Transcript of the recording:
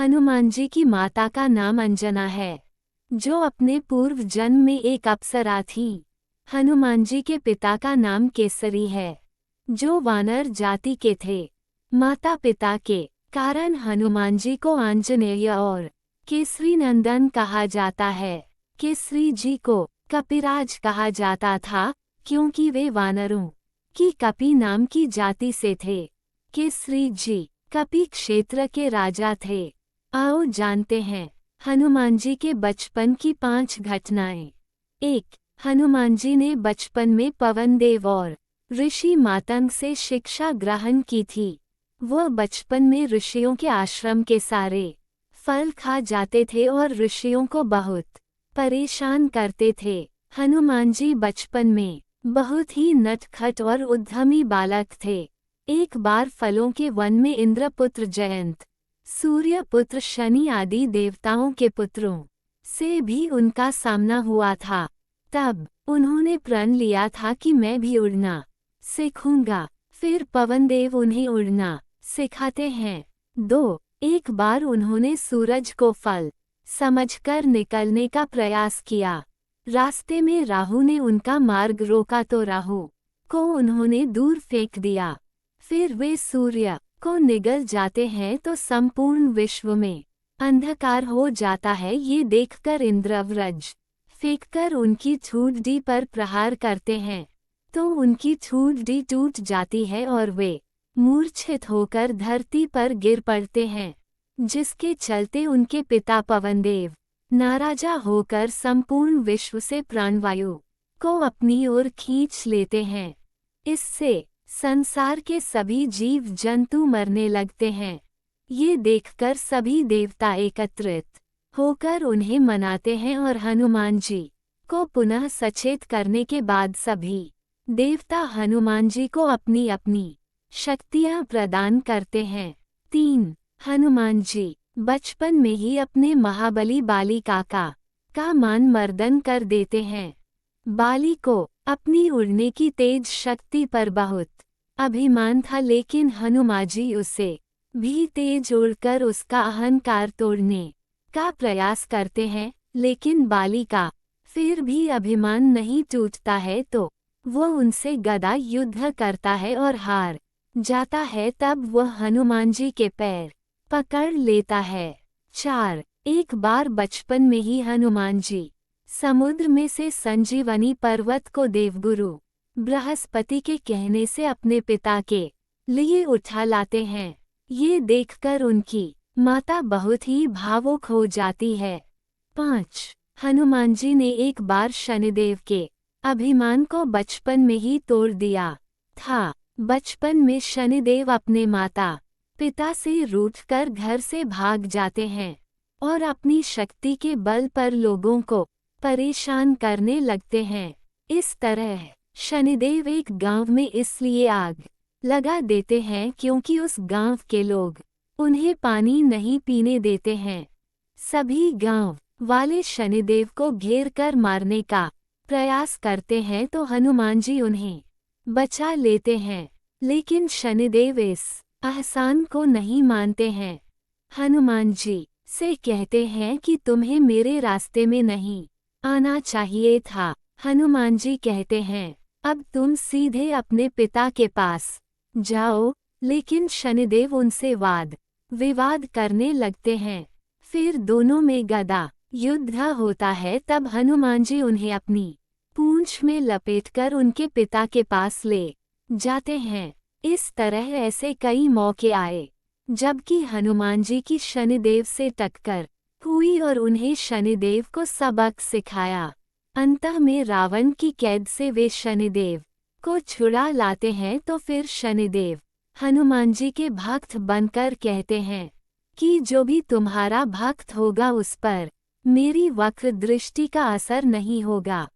हनुमान जी की माता का नाम अंजना है, जो अपने पूर्व जन्म में एक अप्सरा थीं। हनुमान जी के पिता का नाम केसरी है, जो वानर जाति के थे। माता पिता के कारण हनुमान जी को आंजनेय और केसरी नंदन कहा जाता है। केसरी जी को कपिराज कहा जाता था, क्योंकि वे वानरों की कपि नाम की जाति से थे। केसरी जी कपि क्षेत्र के राजा थे। आओ जानते हैं हनुमान जी के बचपन की 5 घटनाएं। 1. हनुमान जी ने बचपन में पवनदेव और ऋषि मातंग से शिक्षा ग्रहण की थी। वह बचपन में ऋषियों के आश्रम के सारे फल खा जाते थे और ऋषियों को बहुत परेशान करते थे। हनुमान जी बचपन में बहुत ही नटखट और उद्यमी बालक थे। एक बार फलों के वन में इंद्रपुत्र जयंत, सूर्यपुत्र शनि आदि देवताओं के पुत्रों से भी उनका सामना हुआ था। तब उन्होंने प्रण लिया था कि मैं भी उड़ना सीखूंगा। फिर पवनदेव उन्हें उड़ना सिखाते हैं। 2. एक बार उन्होंने सूरज को फल समझकर निकलने का प्रयास किया। रास्ते में राहु ने उनका मार्ग रोका तो राहु को उन्होंने दूर फेंक दिया। फिर वे सूर्य को निगल जाते हैं तो संपूर्ण विश्व में अंधकार हो जाता है। ये देखकर इंद्र वज्र फेंककर उनकी ठूंठी पर प्रहार करते हैं, तो उनकी ठूंठी टूट जाती है और वे मूर्छित होकर धरती पर गिर पड़ते हैं, जिसके चलते उनके पिता पवनदेव नाराजा होकर संपूर्ण विश्व से प्राणवायु को अपनी ओर खींच लेते हैं। इससे संसार के सभी जीव जंतु मरने लगते हैं। ये देखकर सभी देवता एकत्रित होकर उन्हें मनाते हैं और हनुमान जी को पुनः सचेत करने के बाद सभी देवता हनुमान जी को अपनी अपनी शक्तियां प्रदान करते हैं। 3. हनुमान जी बचपन में ही अपने महाबली बाली काका का मान मर्दन कर देते हैं। बाली को अपनी उड़ने की तेज शक्ति पर बहुत अभिमान था, लेकिन हनुमान जी उसे भी तेज उड़कर उसका अहंकार तोड़ने का प्रयास करते हैं। लेकिन बाली का फिर भी अभिमान नहीं टूटता है, तो वह उनसे गदा युद्ध करता है और हार जाता है। तब वह हनुमान जी के पैर पकड़ लेता है। 4. एक बार बचपन में ही हनुमान जी समुद्र में से संजीवनी पर्वत को देवगुरु बृहस्पति के कहने से अपने पिता के लिए उठा लाते हैं। ये देखकर उनकी माता बहुत ही भावुक हो जाती है। 5. हनुमान जी ने एक बार शनिदेव के अभिमान को बचपन में ही तोड़ दिया था। बचपन में शनिदेव अपने माता पिता से रूठकर घर से भाग जाते हैं और अपनी शक्ति के बल पर लोगों को परेशान करने लगते हैं। इस तरह शनिदेव एक गांव में इसलिए आग लगा देते हैं क्योंकि उस गांव के लोग उन्हें पानी नहीं पीने देते हैं। सभी गांव वाले शनिदेव को घेर कर मारने का प्रयास करते हैं, तो हनुमान जी उन्हें बचा लेते हैं। लेकिन शनिदेव इस एहसान को नहीं मानते हैं। हनुमान जी से कहते हैं कि तुम्हें मेरे रास्ते में नहीं आना चाहिए था। हनुमान जी कहते हैं, अब तुम सीधे अपने पिता के पास जाओ। लेकिन शनिदेव उनसे वाद विवाद करने लगते हैं। फिर दोनों में गदा युद्ध होता है। तब हनुमान जी उन्हें अपनी पूंछ में लपेटकर उनके पिता के पास ले जाते हैं। इस तरह ऐसे कई मौके आए जबकि हनुमान जी की शनिदेव से टक्कर हुई और उन्हें शनिदेव को सबक सिखाया। अंतः में रावण की कैद से वे शनिदेव को छुड़ा लाते हैं। तो फिर शनिदेव हनुमान जी के भक्त बनकर कहते हैं कि जो भी तुम्हारा भक्त होगा उस पर मेरी वक्र दृष्टि का असर नहीं होगा।